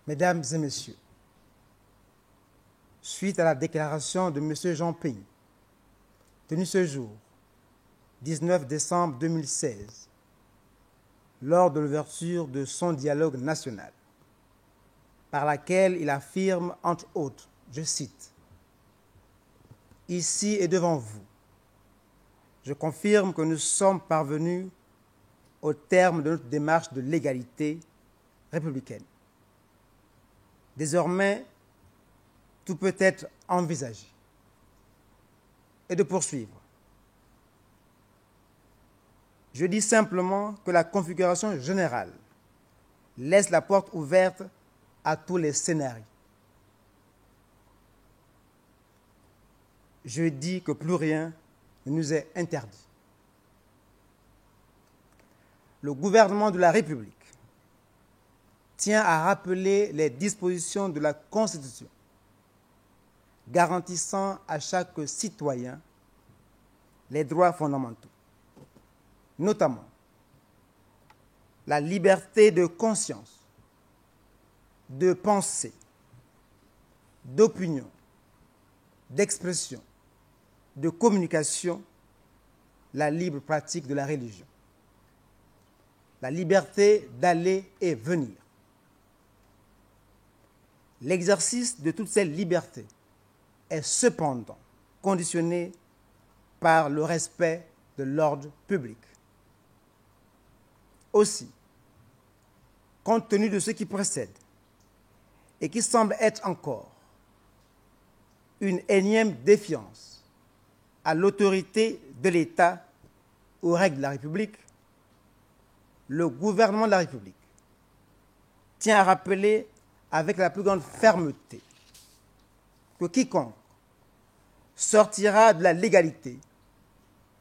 Mesdames et Messieurs, suite à la déclaration de M. Jean Ping, tenue ce jour, 19 décembre 2016, lors de l'ouverture de son dialogue national, par laquelle il affirme, entre autres, je cite, « Ici et devant vous, je confirme que nous sommes parvenus au terme de notre démarche de l'égalité républicaine. Désormais, tout peut être envisagé. » Et de poursuivre. Je dis simplement que la configuration générale laisse la porte ouverte à tous les scénarios. Je dis que plus rien ne nous est interdit. Le gouvernement de la République tient à rappeler les dispositions de la Constitution garantissant à chaque citoyen les droits fondamentaux, notamment la liberté de conscience, de pensée, d'opinion, d'expression, de communication, la libre pratique de la religion, la liberté d'aller et venir. L'exercice de toutes ces libertés est cependant conditionné par le respect de l'ordre public. Aussi, compte tenu de ce qui précède et qui semble être encore une énième défiance à l'autorité de l'État aux règles de la République, le gouvernement de la République tient à rappeler avec la plus grande fermeté que quiconque sortira de la légalité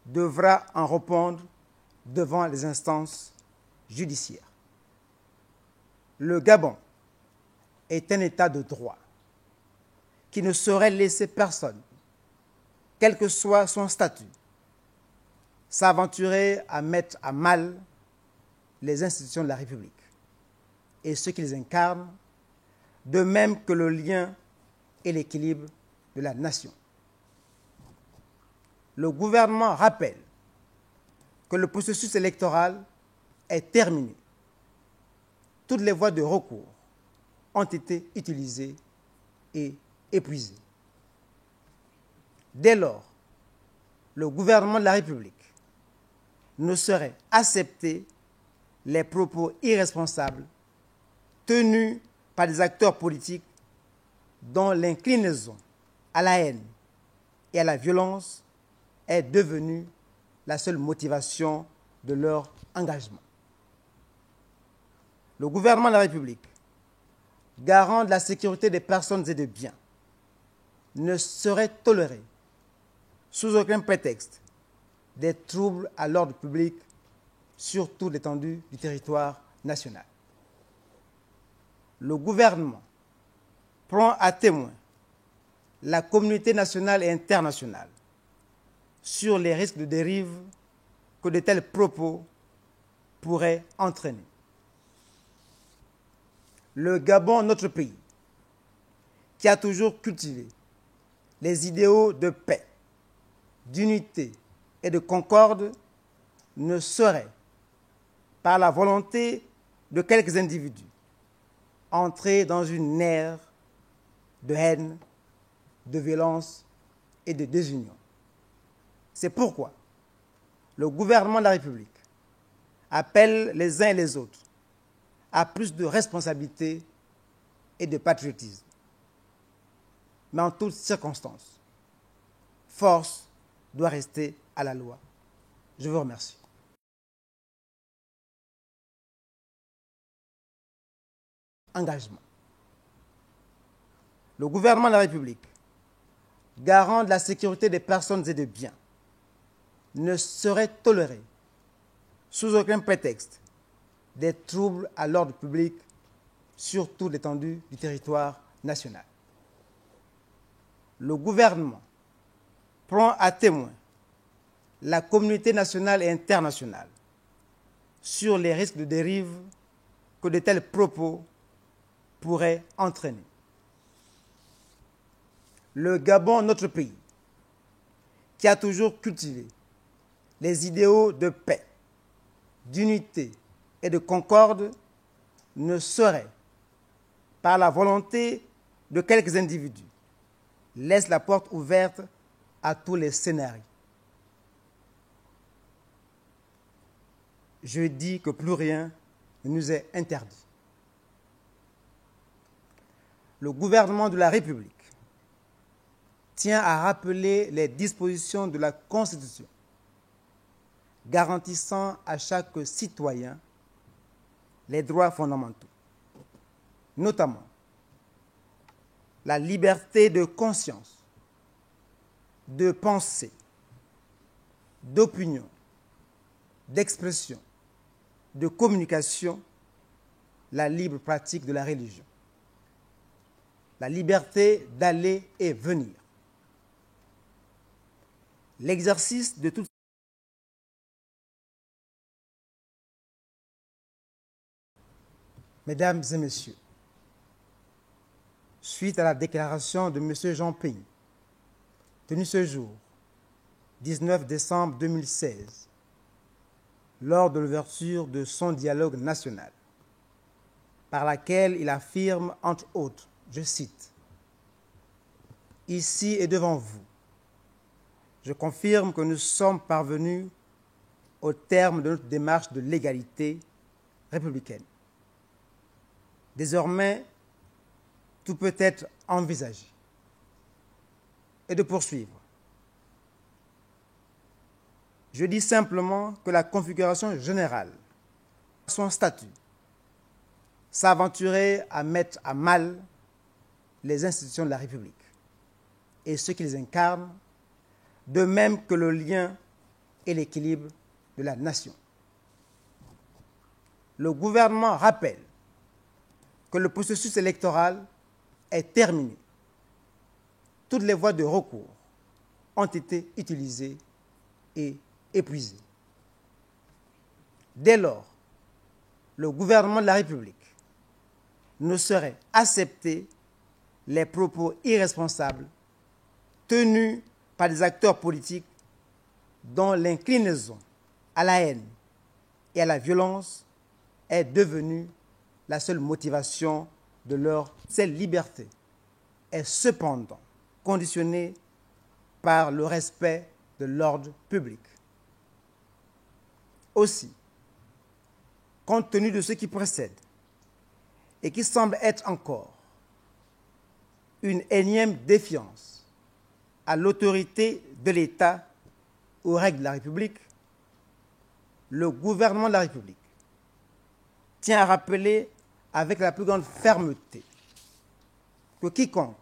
devra en répondre devant les instances judiciaires. Le Gabon est un État de droit qui ne saurait laisser personne, quel que soit son statut, s'aventurer à mettre à mal les institutions de la République et ceux qui les incarnent, de même que le lien et l'équilibre de la nation. Le gouvernement rappelle que le processus électoral est terminé. Toutes les voies de recours ont été utilisées et épuisées. Dès lors, le gouvernement de la République ne saurait accepter les propos irresponsables tenus par des acteurs politiques dont l'inclinaison à la haine et à la violence est devenue la seule motivation de leur engagement. Le gouvernement de la République, garant de la sécurité des personnes et des biens, ne saurait tolérer, sous aucun prétexte, des troubles à l'ordre public sur toute l'étendue du territoire national. Le gouvernement prend à témoin la communauté nationale et internationale sur les risques de dérive que de tels propos pourraient entraîner. Le Gabon, notre pays, qui a toujours cultivé les idéaux de paix, d'unité et de concorde, ne saurait, par la volonté de quelques individus, entrer dans une ère de haine, de violence et de désunion. C'est pourquoi le gouvernement de la République appelle les uns et les autres à plus de responsabilité et de patriotisme. Mais en toutes circonstances, force doit rester à la loi. Je vous remercie. Engagement. Le gouvernement de la République, garant de la sécurité des personnes et des biens, ne saurait tolérer, sous aucun prétexte, des troubles à l'ordre public sur toute l'étendue du territoire national. Le gouvernement prend à témoin la communauté nationale et internationale sur les risques de dérive que de tels propos pourrait entraîner. Le Gabon, notre pays, qui a toujours cultivé les idéaux de paix, d'unité et de concorde, ne saurait, par la volonté de quelques individus, laisser la porte ouverte à tous les scénarios. Je dis que plus rien ne nous est interdit. Le gouvernement de la République tient à rappeler les dispositions de la Constitution garantissant à chaque citoyen les droits fondamentaux, notamment la liberté de conscience, de pensée, d'opinion, d'expression, de communication, la libre pratique de la religion, la liberté d'aller et venir, l'exercice de toutes. Mesdames et messieurs, suite à la déclaration de M. Jean Ping, tenue ce jour, 19 décembre 2016, lors de l'ouverture de son dialogue national, par laquelle il affirme, entre autres, je cite, « Ici et devant vous, je confirme que nous sommes parvenus au terme de notre démarche de légalité républicaine. Désormais, tout peut être envisagé. » Et de poursuivre. Je dis simplement que la configuration générale, son statut, s'aventurait à mettre à mal les institutions de la République et ceux qui les incarnent, de même que le lien et l'équilibre de la nation. Le gouvernement rappelle que le processus électoral est terminé. Toutes les voies de recours ont été utilisées et épuisées. Dès lors, le gouvernement de la République ne saurait accepter les propos irresponsables tenus par des acteurs politiques dont l'inclinaison à la haine et à la violence est devenue la seule motivation de leur liberté est cependant conditionnée par le respect de l'ordre public. Aussi, compte tenu de ce qui précède et qui semble être encore une énième défiance à l'autorité de l'État, aux règles de la République, le gouvernement de la République tient à rappeler avec la plus grande fermeté que quiconque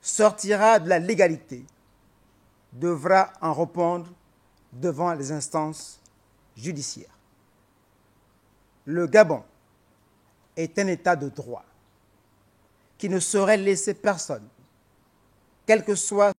sortira de la légalité devra en répondre devant les instances judiciaires. Le Gabon est un État de droit qui ne saurait laisser personne, quel que soit